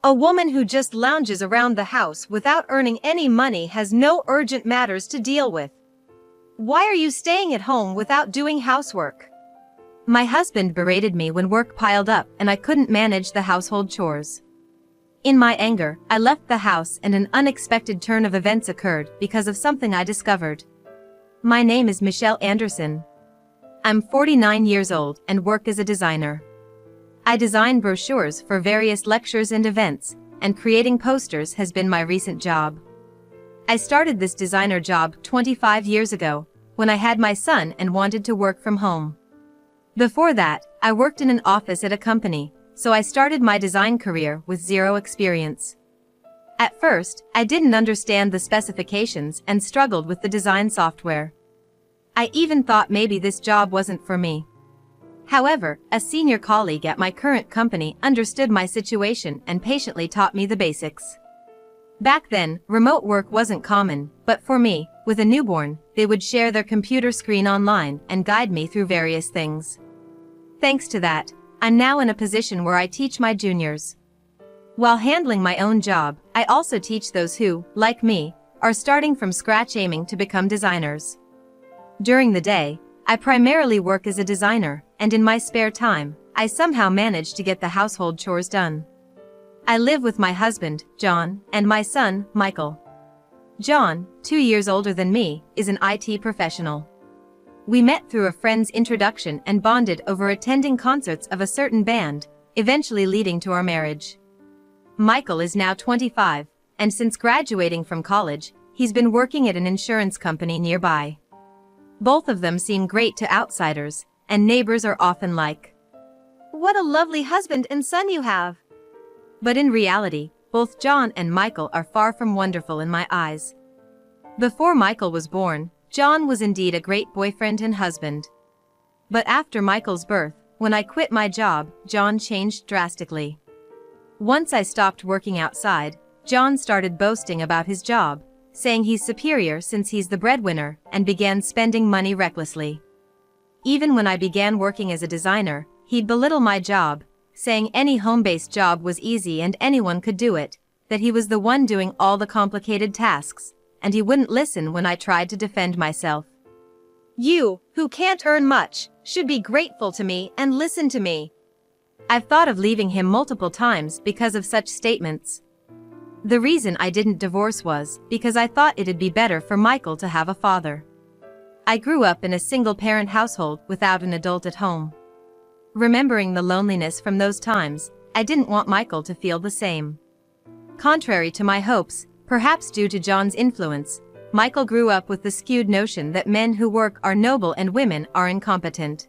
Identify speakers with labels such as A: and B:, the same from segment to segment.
A: A woman who just lounges around the house without earning any money has no urgent matters to deal with. Why are you staying at home without doing housework? My husband berated me when work piled up and I couldn't manage the household chores. In my anger, I left the house and an unexpected turn of events occurred because of something I discovered. My name is Michelle Anderson. I'm 49 years old and work as a designer. I design brochures for various lectures and events, and creating posters has been my recent job. I started this designer job 25 years ago, when I had my son and wanted to work from home. Before that, I worked in an office at a company, so I started my design career with zero experience. At first, I didn't understand the specifications and struggled with the design software. I even thought maybe this job wasn't for me. However, a senior colleague at my current company understood my situation and patiently taught me the basics. Back then, remote work wasn't common, but for me, with a newborn, they would share their computer screen online and guide me through various things. Thanks to that, I'm now in a position where I teach my juniors. While handling my own job, I also teach those who, like me, are starting from scratch aiming to become designers. During the day, I primarily work as a designer, and in my spare time, I somehow manage to get the household chores done. I live with my husband, John, and my son, Michael. John, 2 years older than me, is an IT professional. We met through a friend's introduction and bonded over attending concerts of a certain band, eventually leading to our marriage. Michael is now 25, and since graduating from college, he's been working at an insurance company nearby. Both of them seem great to outsiders, and neighbors are often like, "What a lovely husband and son you have." But in reality, both John and Michael are far from wonderful in my eyes. Before Michael was born, John was indeed a great boyfriend and husband. But after Michael's birth, when I quit my job, John changed drastically. Once I stopped working outside, John started boasting about his job, saying he's superior since he's the breadwinner, and began spending money recklessly. Even when I began working as a designer, he'd belittle my job, saying any home-based job was easy and anyone could do it, that he was the one doing all the complicated tasks, and he wouldn't listen when I tried to defend myself. "You, who can't earn much, should be grateful to me and listen to me." I've thought of leaving him multiple times because of such statements. The reason I didn't divorce was because I thought it'd be better for Michael to have a father. I grew up in a single-parent household without an adult at home. Remembering the loneliness from those times, I didn't want Michael to feel the same. Contrary to my hopes, perhaps due to John's influence, Michael grew up with the skewed notion that men who work are noble and women are incompetent.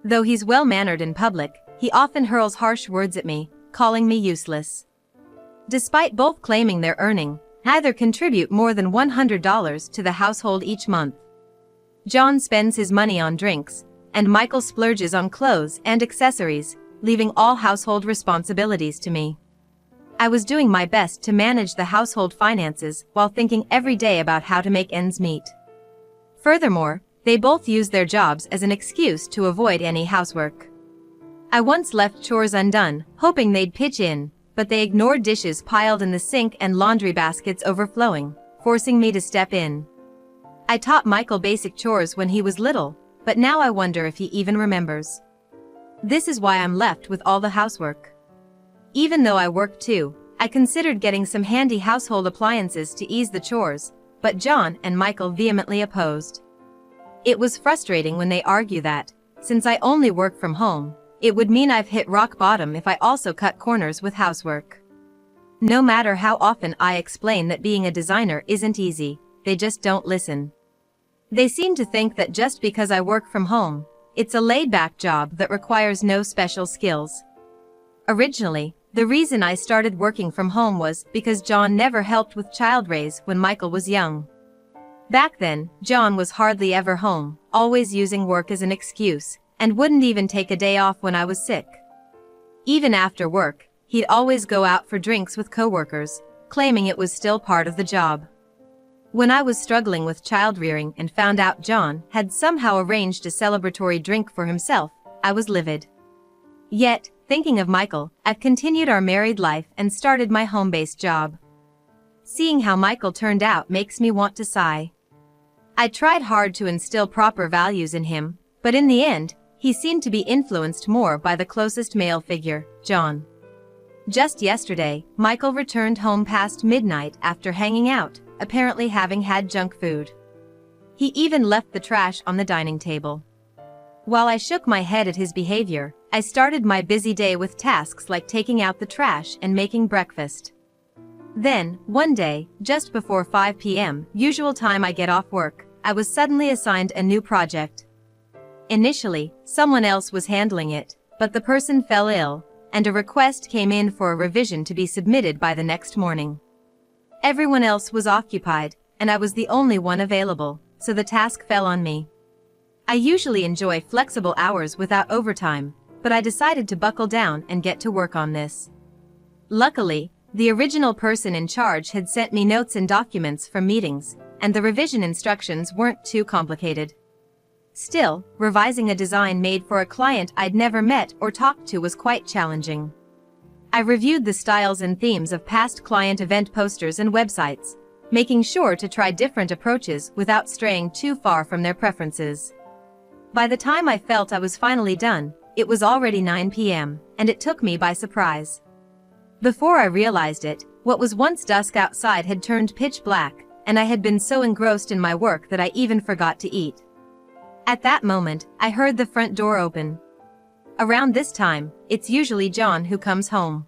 A: Though he's well-mannered in public, he often hurls harsh words at me, calling me useless. Despite both claiming they're earning, neither contribute more than $100 to the household each month. John spends his money on drinks, and Michael splurges on clothes and accessories, leaving all household responsibilities to me. I was doing my best to manage the household finances while thinking every day about how to make ends meet. Furthermore, they both use their jobs as an excuse to avoid any housework. I once left chores undone, hoping they'd pitch in, but they ignored dishes piled in the sink and laundry baskets overflowing, forcing me to step in. I taught Michael basic chores when he was little, but now I wonder if he even remembers. This is why I'm left with all the housework. Even though I work too, I considered getting some handy household appliances to ease the chores, but John and Michael vehemently opposed. It was frustrating when they argue that, since I only work from home, it would mean I've hit rock bottom if I also cut corners with housework. No matter how often I explain that being a designer isn't easy, they just don't listen. They seem to think that just because I work from home, it's a laid-back job that requires no special skills. Originally, the reason I started working from home was because John never helped with child raise when Michael was young. Back then, John was hardly ever home, always using work as an excuse, and wouldn't even take a day off when I was sick. Even after work, he'd always go out for drinks with coworkers, claiming it was still part of the job. When I was struggling with child rearing and found out John had somehow arranged a celebratory drink for himself, I was livid. Yet, Thinking of Michael, I've continued our married life and started my home-based job. Seeing how Michael turned out makes me want to sigh. I tried hard to instill proper values in him, but in the end, he seemed to be influenced more by the closest male figure, John. Just yesterday, Michael returned home past midnight after hanging out, apparently having had junk food. He even left the trash on the dining table. While I shook my head at his behavior, I started my busy day with tasks like taking out the trash and making breakfast. Then, one day, just before 5 p.m., usual time I get off work, I was suddenly assigned a new project. Initially, someone else was handling it, but the person fell ill, and a request came in for a revision to be submitted by the next morning. Everyone else was occupied, and I was the only one available, so the task fell on me. I usually enjoy flexible hours without overtime, but I decided to buckle down and get to work on this. Luckily, the original person in charge had sent me notes and documents from meetings, and the revision instructions weren't too complicated. Still, revising a design made for a client I'd never met or talked to was quite challenging. I reviewed the styles and themes of past client event posters and websites, making sure to try different approaches without straying too far from their preferences. By the time I felt I was finally done, it was already 9 p.m., and it took me by surprise. Before I realized it, what was once dusk outside had turned pitch black, and I had been so engrossed in my work that I even forgot to eat. At that moment, I heard the front door open. Around this time, it's usually John who comes home.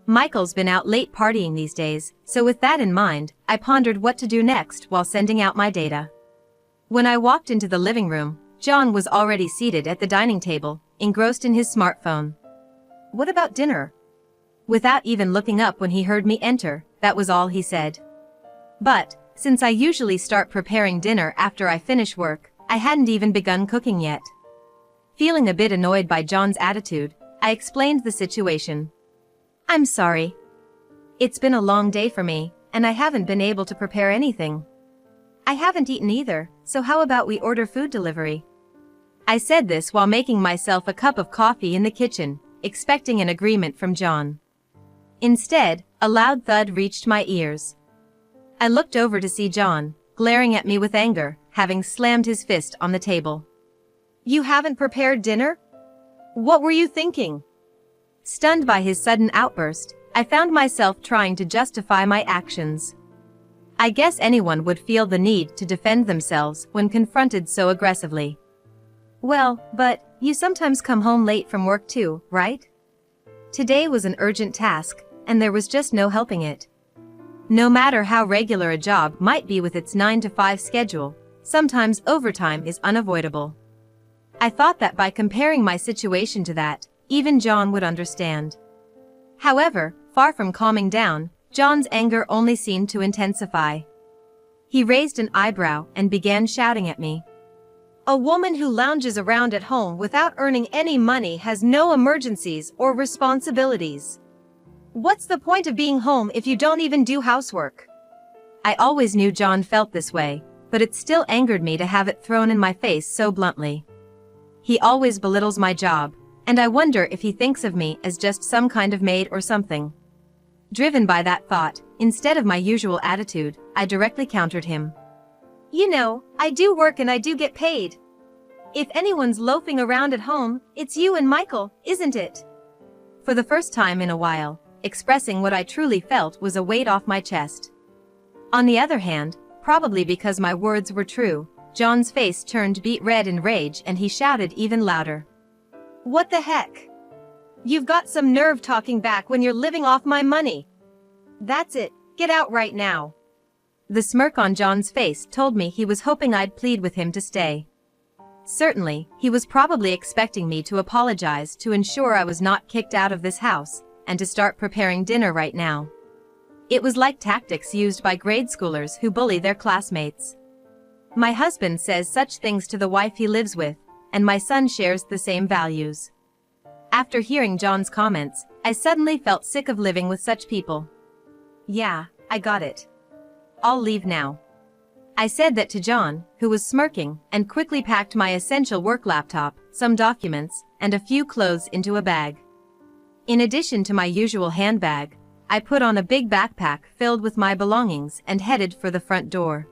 A: Michael's been out late partying these days, so with that in mind, I pondered what to do next while sending out my data. When I walked into the living room, John was already seated at the dining table, engrossed in his smartphone. "What about dinner?" Without even looking up when he heard me enter, that was all he said. But, since I usually start preparing dinner after I finish work, I hadn't even begun cooking yet. Feeling a bit annoyed by John's attitude, I explained the situation. "I'm sorry. It's been a long day for me, and I haven't been able to prepare anything. I haven't eaten either, so how about we order food delivery?" I said this while making myself a cup of coffee in the kitchen, expecting an agreement from John. Instead, a loud thud reached my ears. I looked over to see John, glaring at me with anger, having slammed his fist on the table. "You haven't prepared dinner? What were you thinking?" Stunned by his sudden outburst, I found myself trying to justify my actions. I guess anyone would feel the need to defend themselves when confronted so aggressively. "Well, but you sometimes come home late from work too, right? Today was an urgent task, and there was just no helping it. No matter how regular a job might be with its 9 to 5 schedule, sometimes overtime is unavoidable." I thought that by comparing my situation to that, even John would understand. However, far from calming down, John's anger only seemed to intensify. He raised an eyebrow and began shouting at me. "A woman who lounges around at home without earning any money has no emergencies or responsibilities. What's the point of being home if you don't even do housework?" I always knew John felt this way, but it still angered me to have it thrown in my face so bluntly. He always belittles my job, and I wonder if he thinks of me as just some kind of maid or something. Driven by that thought, instead of my usual attitude, I directly countered him. "You know, I do work and I do get paid. If anyone's loafing around at home, it's you and Michael, isn't it?" For the first time in a while, expressing what I truly felt was a weight off my chest. On the other hand, probably because my words were true, John's face turned beet red in rage and he shouted even louder. "What the heck? You've got some nerve talking back when you're living off my money. That's it, get out right now." The smirk on John's face told me he was hoping I'd plead with him to stay. Certainly, he was probably expecting me to apologize to ensure I was not kicked out of this house, and to start preparing dinner right now. It was like tactics used by grade schoolers who bully their classmates. My husband says such things to the wife he lives with, and my son shares the same values. After hearing John's comments, I suddenly felt sick of living with such people. "Yeah, I got it. I'll leave now." I said that to John, who was smirking, and quickly packed my essential work laptop, some documents, and a few clothes into a bag. In addition to my usual handbag, I put on a big backpack filled with my belongings and headed for the front door.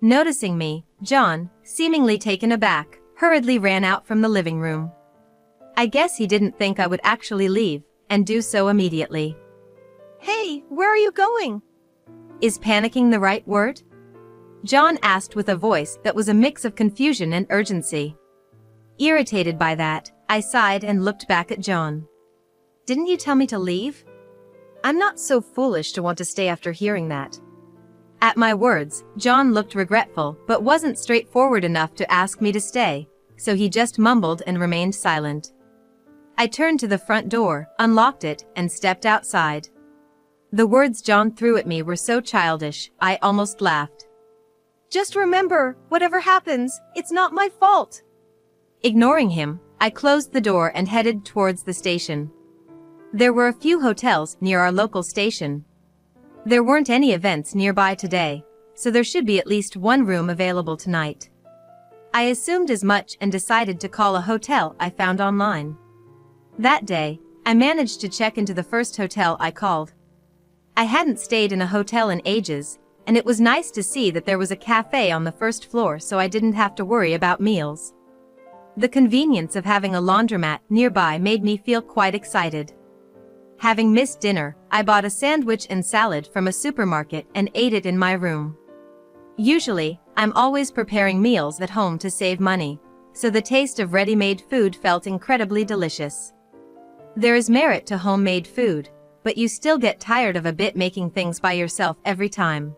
A: Noticing me, John, seemingly taken aback, hurriedly ran out from the living room. I guess he didn't think I would actually leave, and do so immediately. "Hey, where are you going?" Is panicking the right word? John asked with a voice that was a mix of confusion and urgency. Irritated by that, I sighed and looked back at John. "Didn't you tell me to leave?" I'm not so foolish to want to stay after hearing that. At my words, John looked regretful but wasn't straightforward enough to ask me to stay, so he just mumbled and remained silent. I turned to the front door, unlocked it, and stepped outside. The words John threw at me were so childish, I almost laughed. "Just remember, whatever happens, it's not my fault." Ignoring him, I closed the door and headed towards the station. There were a few hotels near our local station. There weren't any events nearby today, so there should be at least one room available tonight. I assumed as much and decided to call a hotel I found online. That day, I managed to check into the first hotel I called. I hadn't stayed in a hotel in ages, and it was nice to see that there was a cafe on the first floor so I didn't have to worry about meals. The convenience of having a laundromat nearby made me feel quite excited. Having missed dinner, I bought a sandwich and salad from a supermarket and ate it in my room. Usually, I'm always preparing meals at home to save money, so the taste of ready-made food felt incredibly delicious. There is merit to homemade food, but you still get tired of a bit making things by yourself every time.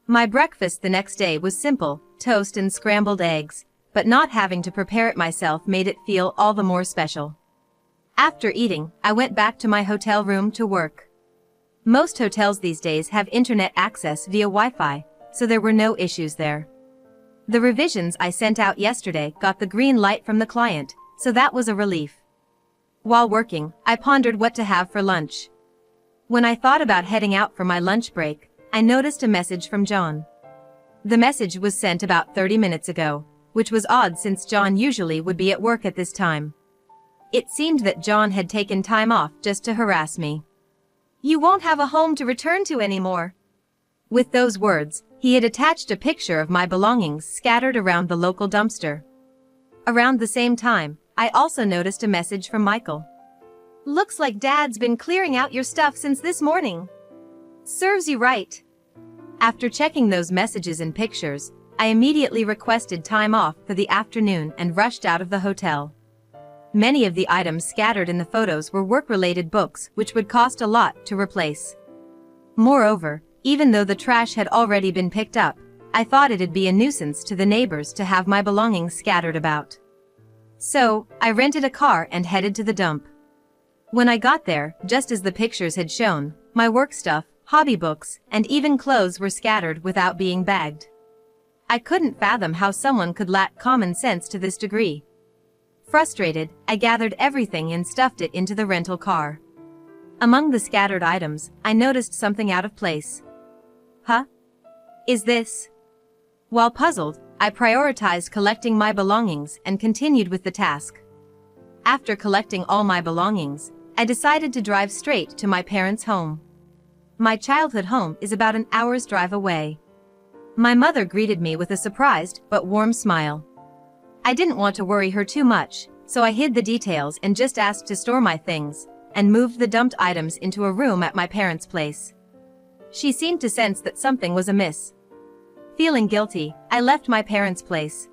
A: My breakfast the next day was simple, toast and scrambled eggs, but not having to prepare it myself made it feel all the more special. After eating, I went back to my hotel room to work. Most hotels these days have internet access via Wi-Fi, so there were no issues there. The revisions I sent out yesterday got the green light from the client, so that was a relief. While working, I pondered what to have for lunch. When I thought about heading out for my lunch break, I noticed a message from John. The message was sent about 30 minutes ago, which was odd since John usually would be at work at this time. It seemed that John had taken time off just to harass me. "You won't have a home to return to anymore." With those words, he had attached a picture of my belongings scattered around the local dumpster. Around the same time, I also noticed a message from Michael. "Looks like Dad's been clearing out your stuff since this morning. Serves you right." After checking those messages and pictures, I immediately requested time off for the afternoon and rushed out of the hotel. Many of the items scattered in the photos were work-related books which would cost a lot to replace. Moreover, even though the trash had already been picked up, I thought it'd be a nuisance to the neighbors to have my belongings scattered about. So, I rented a car and headed to the dump. When I got there, just as the pictures had shown, my work stuff, hobby books, and even clothes were scattered without being bagged. I couldn't fathom how someone could lack common sense to this degree. Frustrated, I gathered everything and stuffed it into the rental car. Among the scattered items, I noticed something out of place. Huh? Is this? While puzzled, I prioritized collecting my belongings and continued with the task. After collecting all my belongings, I decided to drive straight to my parents' home. My childhood home is about an hour's drive away. My mother greeted me with a surprised but warm smile. I didn't want to worry her too much, so I hid the details and just asked to store my things, and moved the dumped items into a room at my parents' place. She seemed to sense that something was amiss. Feeling guilty, I left my parents' place.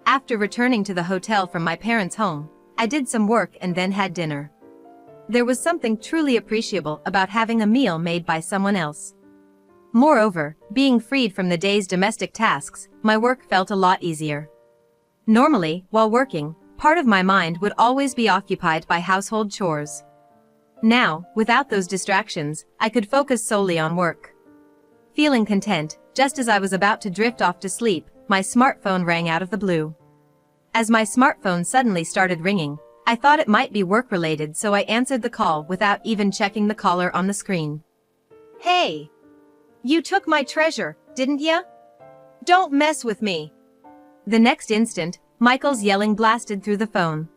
A: After returning to the hotel from my parents' home, I did some work and then had dinner. There was something truly appreciable about having a meal made by someone else. Moreover, being freed from the day's domestic tasks, my work felt a lot easier. Normally, while working, part of my mind would always be occupied by household chores. Now, without those distractions, I could focus solely on work. Feeling content, just as I was about to drift off to sleep, my smartphone rang out of the blue. As my smartphone suddenly started ringing, I thought it might be work-related, so I answered the call without even checking the caller on the screen. "Hey! You took my treasure, didn't ya? Don't mess with me." The next instant, Michael's yelling blasted through the phone.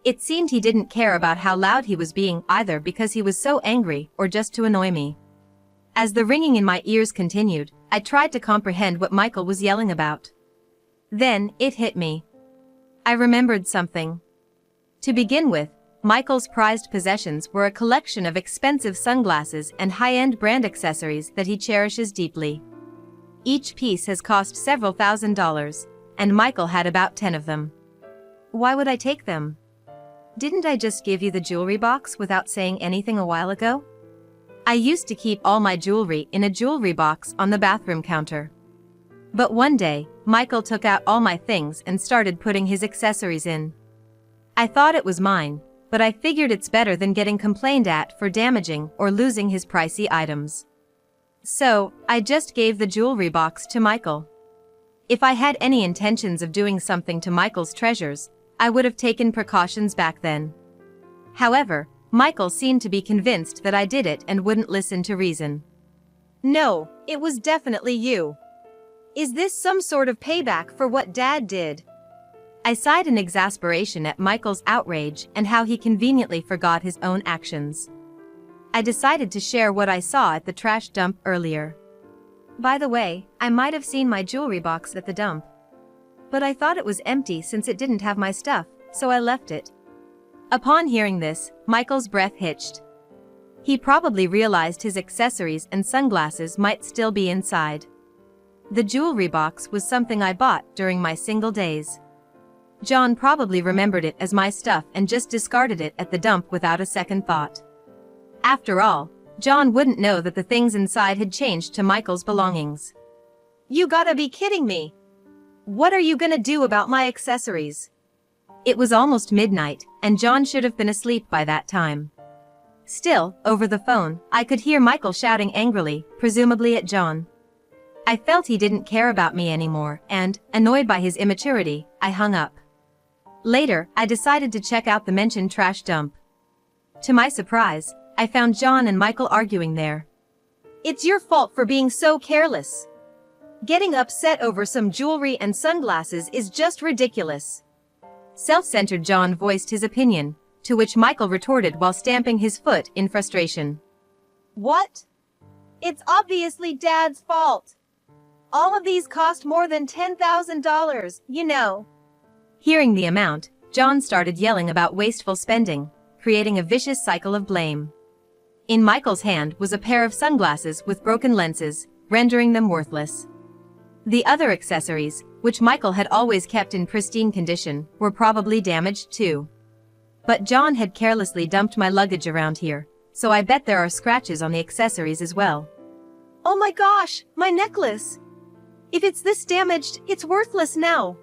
A: It seemed he didn't care about how loud he was being either, because he was so angry or just to annoy me. As the ringing in my ears continued, I tried to comprehend what Michael was yelling about. Then, it hit me. I remembered something. To begin with, Michael's prized possessions were a collection of expensive sunglasses and high-end brand accessories that he cherishes deeply. Each piece has cost several $1,000s, and Michael had about 10 of them. Why would I take them? Didn't I just give you the jewelry box without saying anything a while ago? I used to keep all my jewelry in a jewelry box on the bathroom counter. But one day, Michael took out all my things and started putting his accessories in. I thought it was mine, but I figured it's better than getting complained at for damaging or losing his pricey items. So, I just gave the jewelry box to Michael. If I had any intentions of doing something to Michael's treasures, I would have taken precautions back then. However, Michael seemed to be convinced that I did it and wouldn't listen to reason. No, it was definitely you. Is this some sort of payback for what Dad did? I sighed in exasperation at Michael's outrage and how he conveniently forgot his own actions. I decided to share what I saw at the trash dump earlier. By the way, I might have seen my jewelry box at the dump. But I thought it was empty since it didn't have my stuff, so I left it. Upon hearing this, Michael's breath hitched. He probably realized his accessories and sunglasses might still be inside. The jewelry box was something I bought during my single days. John probably remembered it as my stuff and just discarded it at the dump without a second thought. After all, John wouldn't know that the things inside had changed to Michael's belongings. You gotta be kidding me! What are you gonna do about my accessories? It was almost midnight, and John should have been asleep by that time. Still, over the phone, I could hear Michael shouting angrily, presumably at John. I felt he didn't care about me anymore, and, annoyed by his immaturity, I hung up. Later, I decided to check out the mentioned trash dump. To my surprise, I found John and Michael arguing there. It's your fault for being so careless. Getting upset over some jewelry and sunglasses is just ridiculous. Self-centered John voiced his opinion, to which Michael retorted while stamping his foot in frustration. What? It's obviously Dad's fault. All of these cost more than $10,000, you know. Hearing the amount, John started yelling about wasteful spending, creating a vicious cycle of blame. In Michael's hand was a pair of sunglasses with broken lenses, rendering them worthless. The other accessories, which Michael had always kept in pristine condition, were probably damaged too. But John had carelessly dumped my luggage around here, so I bet there are scratches on the accessories as well. Oh my gosh, my necklace! If it's this damaged, it's worthless now.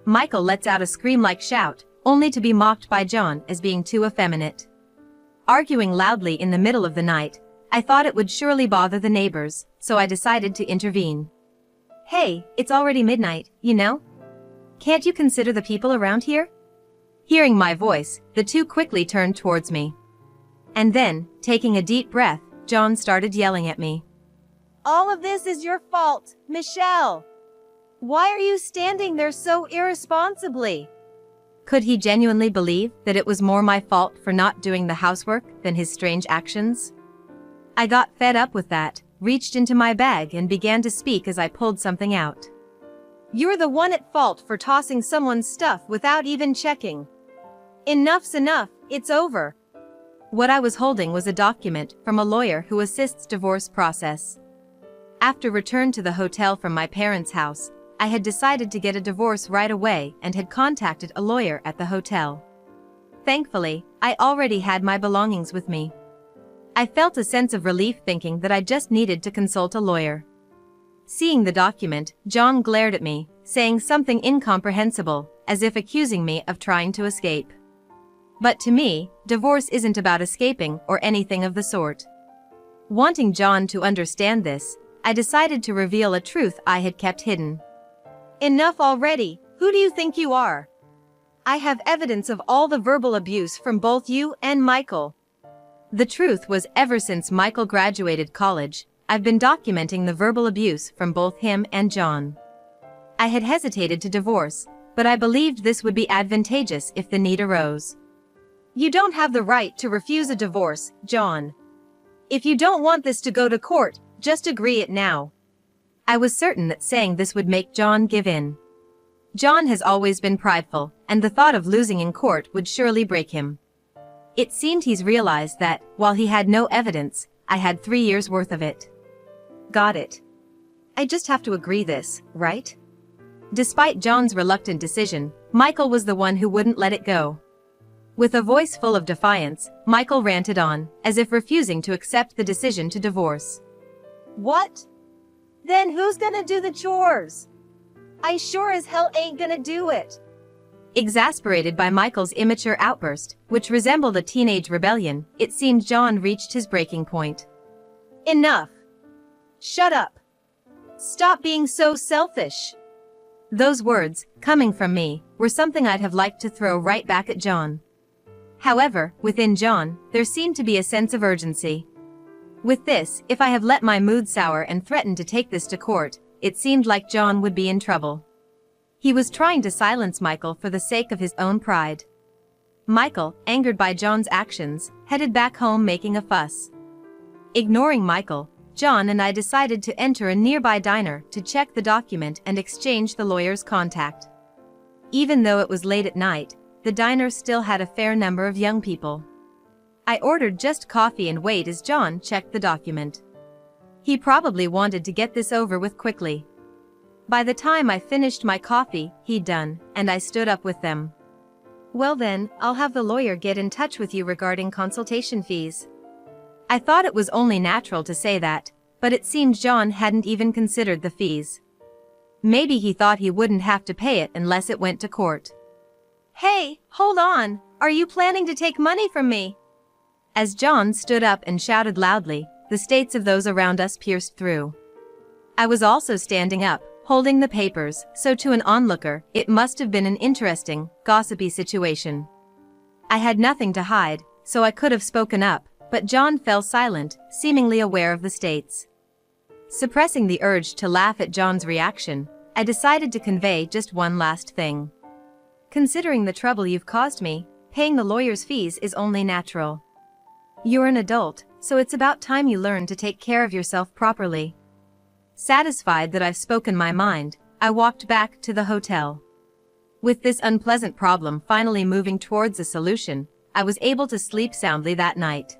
A: Michael lets out a scream-like shout, only to be mocked by John as being too effeminate. Arguing loudly in the middle of the night, I thought it would surely bother the neighbors, so I decided to intervene. Hey, it's already midnight, you know? Can't you consider the people around here? Hearing my voice, the two quickly turned towards me. And then, taking a deep breath, John started yelling at me. All of this is your fault, Michelle. Why are you standing there so irresponsibly? Could he genuinely believe that it was more my fault for not doing the housework than his strange actions? I got fed up with that, reached into my bag and began to speak as I pulled something out. You're the one at fault for tossing someone's stuff without even checking. Enough's enough, it's over. What I was holding was a document from a lawyer who assists divorce process. After return to the hotel from my parents' house, I had decided to get a divorce right away and had contacted a lawyer at the hotel. Thankfully, I already had my belongings with me. I felt a sense of relief thinking that I just needed to consult a lawyer. Seeing the document, John glared at me, saying something incomprehensible, as if accusing me of trying to escape. But to me, divorce isn't about escaping or anything of the sort. Wanting John to understand this, I decided to reveal a truth I had kept hidden. Enough already, who do you think you are? I have evidence of all the verbal abuse from both you and Michael. The truth was, ever since Michael graduated college, I've been documenting the verbal abuse from both him and John. I had hesitated to divorce, but I believed this would be advantageous if the need arose. You don't have the right to refuse a divorce, John. If you don't want this to go to court, just agree it now. I was certain that saying this would make John give in. John has always been prideful, and the thought of losing in court would surely break him. It seemed he's realized that, while he had no evidence, I had 3 years' worth of it. Got it. I just have to agree this, right? Despite John's reluctant decision, Michael was the one who wouldn't let it go. With a voice full of defiance, Michael ranted on, as if refusing to accept the decision to divorce. What? Then who's gonna do the chores? I sure as hell ain't gonna do it. Exasperated by Michael's immature outburst, which resembled a teenage rebellion, it seemed John reached his breaking point. Enough. Shut up. Stop being so selfish. Those words, coming from me, were something I'd have liked to throw right back at John. However, within John, there seemed to be a sense of urgency. With this, if I have let my mood sour and threatened to take this to court, it seemed like John would be in trouble. He was trying to silence Michael for the sake of his own pride. Michael, angered by John's actions, headed back home making a fuss. Ignoring Michael, John and I decided to enter a nearby diner to check the document and exchange the lawyer's contact. Even though it was late at night, the diner still had a fair number of young people. I ordered just coffee and wait as John checked the document. He probably wanted to get this over with quickly. By the time I finished my coffee, he'd done, and I stood up with them. Well then, I'll have the lawyer get in touch with you regarding consultation fees. I thought it was only natural to say that, but it seemed John hadn't even considered the fees. Maybe he thought he wouldn't have to pay it unless it went to court. Hey, hold on, are you planning to take money from me? As John stood up and shouted loudly, the states of those around us pierced through. I was also standing up, holding the papers, so to an onlooker, it must have been an interesting, gossipy situation. I had nothing to hide, so I could have spoken up, but John fell silent, seemingly aware of the stakes. Suppressing the urge to laugh at John's reaction, I decided to convey just one last thing. Considering the trouble you've caused me, paying the lawyer's fees is only natural. You're an adult, so it's about time you learn to take care of yourself properly. Satisfied that I've spoken my mind, I walked back to the hotel. With this unpleasant problem finally moving towards a solution, I was able to sleep soundly that night.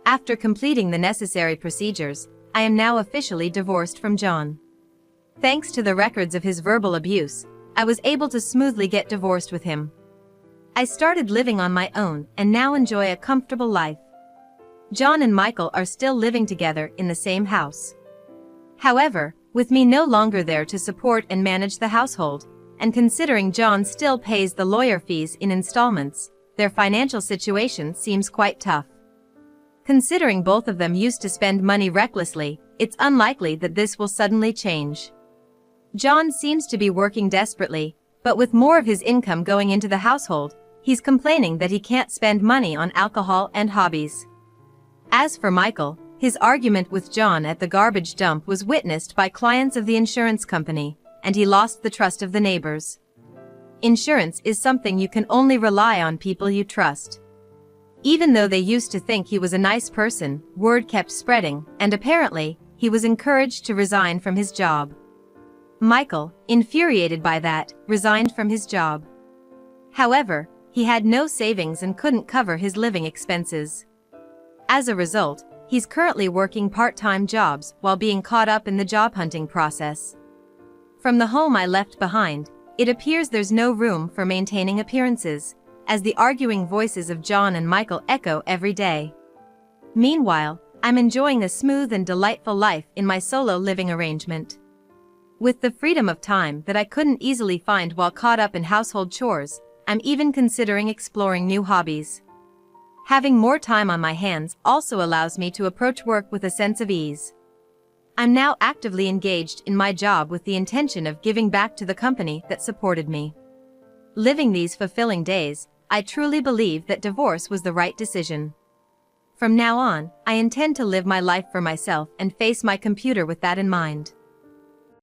A: After completing the necessary procedures, I am now officially divorced from John. Thanks to the records of his verbal abuse, I was able to smoothly get divorced with him. I started living on my own and now enjoy a comfortable life. John and Michael are still living together in the same house. However, with me no longer there to support and manage the household, and considering John still pays the lawyer fees in installments, their financial situation seems quite tough. Considering both of them used to spend money recklessly, it's unlikely that this will suddenly change. John seems to be working desperately, but with more of his income going into the household, he's complaining that he can't spend money on alcohol and hobbies. As for Michael, his argument with John at the garbage dump was witnessed by clients of the insurance company, and he lost the trust of the neighbors. Insurance is something you can only rely on people you trust. Even though they used to think he was a nice person, word kept spreading, and apparently, he was encouraged to resign from his job. Michael, infuriated by that, resigned from his job. However, he had no savings and couldn't cover his living expenses. As a result, he's currently working part-time jobs while being caught up in the job hunting process. From the home I left behind, it appears there's no room for maintaining appearances, as the arguing voices of John and Michael echo every day. Meanwhile, I'm enjoying a smooth and delightful life in my solo living arrangement. With the freedom of time that I couldn't easily find while caught up in household chores, I'm even considering exploring new hobbies. Having more time on my hands also allows me to approach work with a sense of ease. I'm now actively engaged in my job with the intention of giving back to the company that supported me. Living these fulfilling days, I truly believe that divorce was the right decision. From now on, I intend to live my life for myself and face my computer with that in mind.